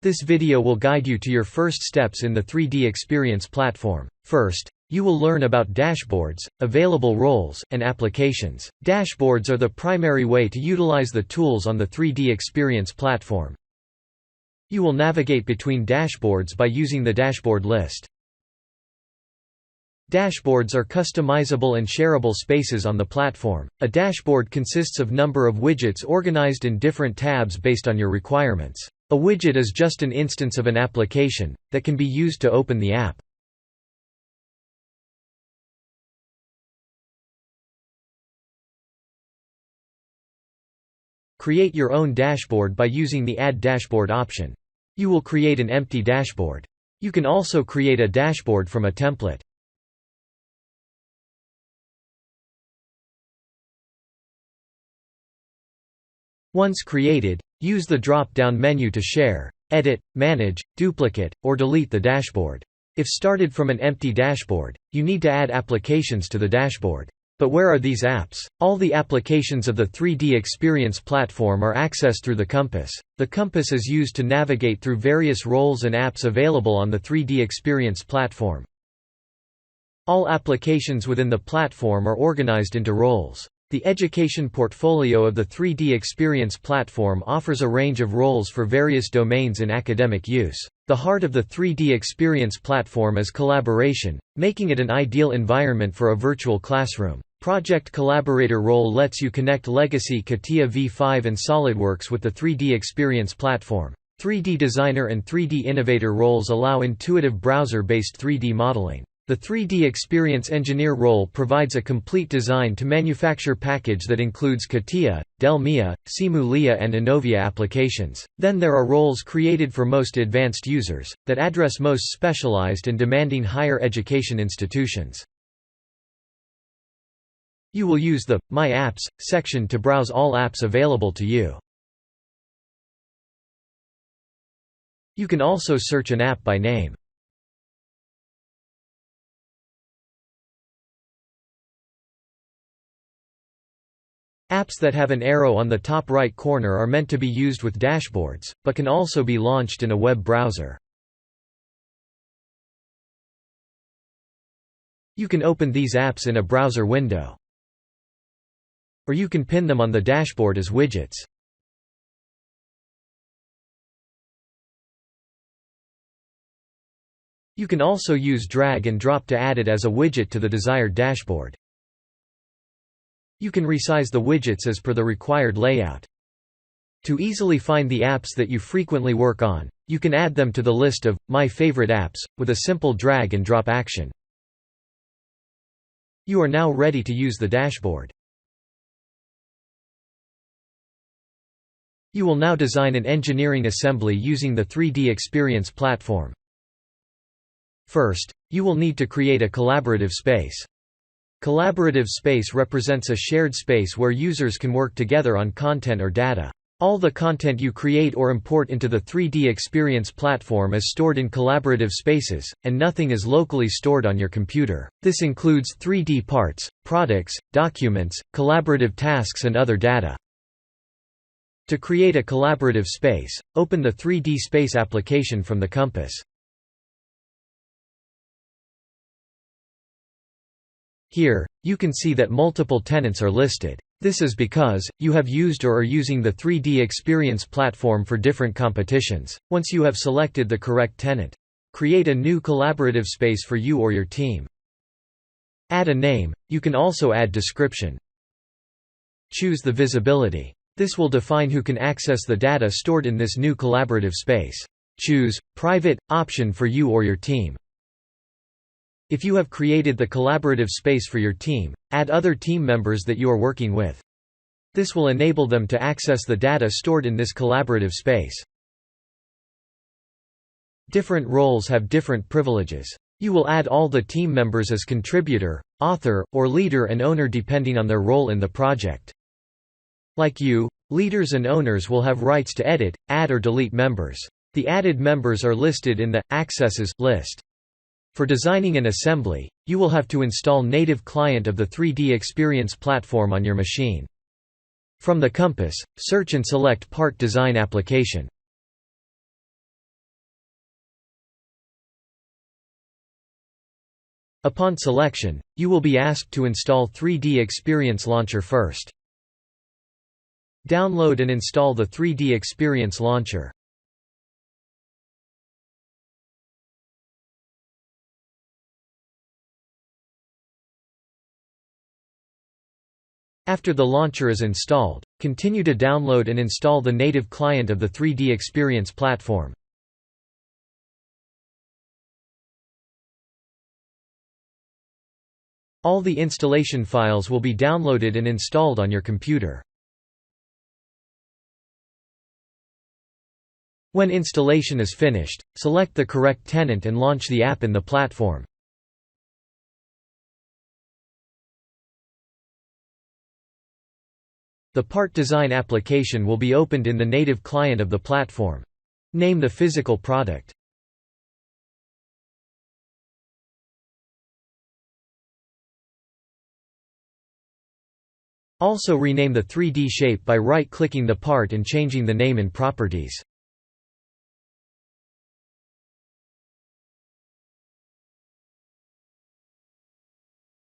This video will guide you to your first steps in the 3DEXPERIENCE platform. First, you will learn about dashboards, available roles, and applications. Dashboards are the primary way to utilize the tools on the 3DEXPERIENCE platform. You will navigate between dashboards by using the dashboard list. Dashboards are customizable and shareable spaces on the platform. A dashboard consists of number of widgets organized in different tabs based on your requirements. A widget is just an instance of an application that can be used to open the app. Create your own dashboard by using the Add Dashboard option. You will create an empty dashboard. You can also create a dashboard from a template. Once created, use the drop-down menu to share, edit, manage, duplicate, or delete the dashboard. If started from an empty dashboard, you need to add applications to the dashboard. But where are these apps? All the applications of the 3DEXPERIENCE platform are accessed through the compass. The compass is used to navigate through various roles and apps available on the 3DEXPERIENCE platform. All applications within the platform are organized into roles. The education portfolio of the 3DEXPERIENCE platform offers a range of roles for various domains in academic use. The heart of the 3DEXPERIENCE platform is collaboration, making it an ideal environment for a virtual classroom. Project Collaborator role lets you connect legacy CATIA v5 and SOLIDWORKS with the 3DEXPERIENCE platform. 3D Designer and 3D Innovator roles allow intuitive browser-based 3D modeling. The 3DEXPERIENCE Engineer role provides a complete design to manufacture package that includes CATIA, DEL-MIA, Simulia and Innovia applications. Then there are roles created for most advanced users, that address most specialized and demanding higher education institutions. You will use the My Apps section to browse all apps available to you. You can also search an app by name. Apps that have an arrow on the top right corner are meant to be used with dashboards, but can also be launched in a web browser. You can open these apps in a browser window. Or you can pin them on the dashboard as widgets. You can also use drag and drop to add it as a widget to the desired dashboard. You can resize the widgets as per the required layout. To easily find the apps that you frequently work on, you can add them to the list of My Favorite Apps with a simple drag and drop action. You are now ready to use the dashboard. You will now design an engineering assembly using the 3DEXPERIENCE platform. First, you will need to create a collaborative space. Collaborative space represents a shared space where users can work together on content or data. All the content you create or import into the 3DEXPERIENCE platform is stored in collaborative spaces, and nothing is locally stored on your computer. This includes 3D parts, products, documents, collaborative tasks and other data. To create a collaborative space, open the 3D Space application from the compass. Here, you can see that multiple tenants are listed. This is because you have used or are using the 3DEXPERIENCE platform for different competitions. Once you have selected the correct tenant, create a new collaborative space for you or your team. Add a name. You can also add description. Choose the visibility. This will define who can access the data stored in this new collaborative space. Choose Private option for you or your team. If you have created the collaborative space for your team, add other team members that you are working with. This will enable them to access the data stored in this collaborative space. Different roles have different privileges. You will add all the team members as contributor, author, or leader and owner depending on their role in the project. Like you, leaders and owners will have rights to edit, add or delete members. The added members are listed in the Accesses list. For designing an assembly, you will have to install native client of the 3DEXPERIENCE platform on your machine. From the compass, search and select Part Design Application. Upon selection, you will be asked to install 3DEXPERIENCE Launcher first. Download and install the 3DEXPERIENCE Launcher. After the launcher is installed, continue to download and install the native client of the 3DEXPERIENCE platform. All the installation files will be downloaded and installed on your computer. When installation is finished, select the correct tenant and launch the app in the platform. The part design application will be opened in the native client of the platform. Name the physical product. Also rename the 3D shape by right-clicking the part and changing the name in Properties.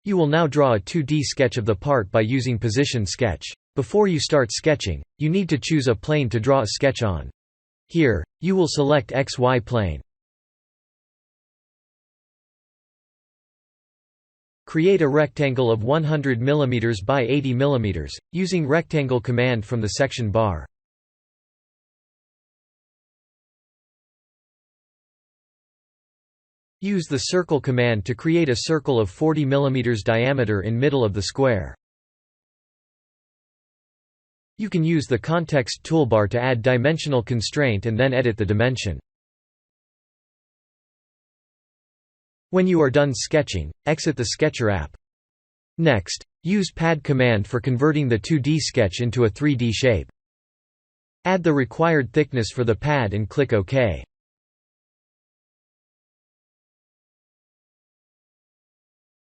You will now draw a 2D sketch of the part by using Position Sketch. Before you start sketching, you need to choose a plane to draw a sketch on. Here, you will select XY plane. Create a rectangle of 100 mm by 80 mm, using Rectangle command from the section bar. Use the Circle command to create a circle of 40 mm diameter in middle of the square. You can use the Context toolbar to add dimensional constraint and then edit the dimension. When you are done sketching, exit the Sketcher app. Next, use Pad command for converting the 2D sketch into a 3D shape. Add the required thickness for the pad and click OK.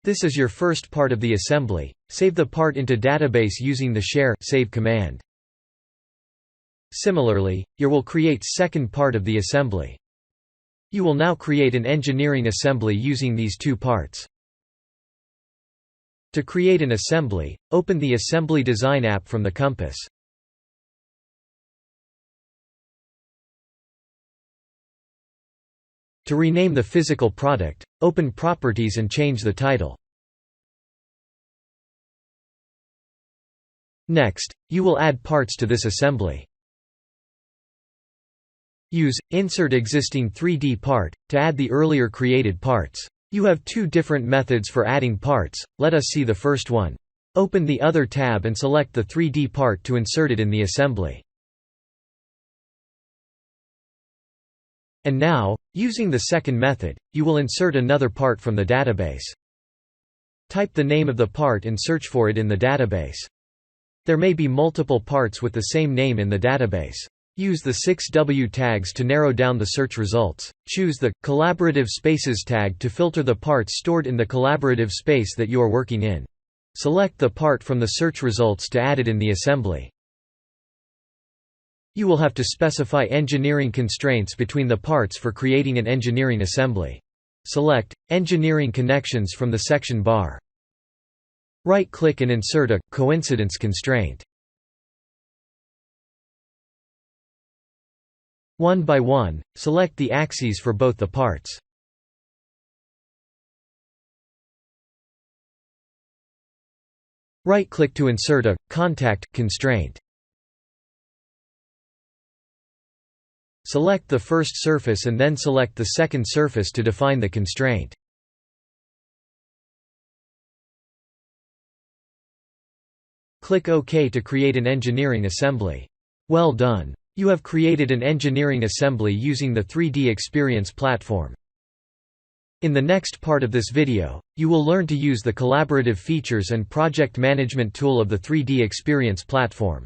This is your first part of the assembly. Save the part into database using the Share Save command. Similarly, you will create second part of the assembly. You will now create an engineering assembly using these two parts. To create an assembly, open the Assembly Design app from the compass. To rename the physical product, open Properties and change the title. Next, you will add parts to this assembly. Use Insert Existing 3D Part to add the earlier created parts. You have two different methods for adding parts. Let us see the first one. Open the Other tab and select the 3D part to insert it in the assembly. And now, using the second method, you will insert another part from the database. Type the name of the part and search for it in the database. There may be multiple parts with the same name in the database. Use the 6W tags to narrow down the search results. Choose the Collaborative Spaces tag to filter the parts stored in the collaborative space that you are working in. Select the part from the search results to add it in the assembly. You will have to specify engineering constraints between the parts for creating an engineering assembly. Select Engineering Connections from the section bar. Right-click and insert a coincidence constraint. One by one, select the axes for both the parts. Right-click to insert a contact constraint. Select the first surface and then select the second surface to define the constraint. Click OK to create an engineering assembly. Well done! You have created an engineering assembly using the 3DEXPERIENCE platform. In the next part of this video, you will learn to use the collaborative features and project management tool of the 3DEXPERIENCE platform.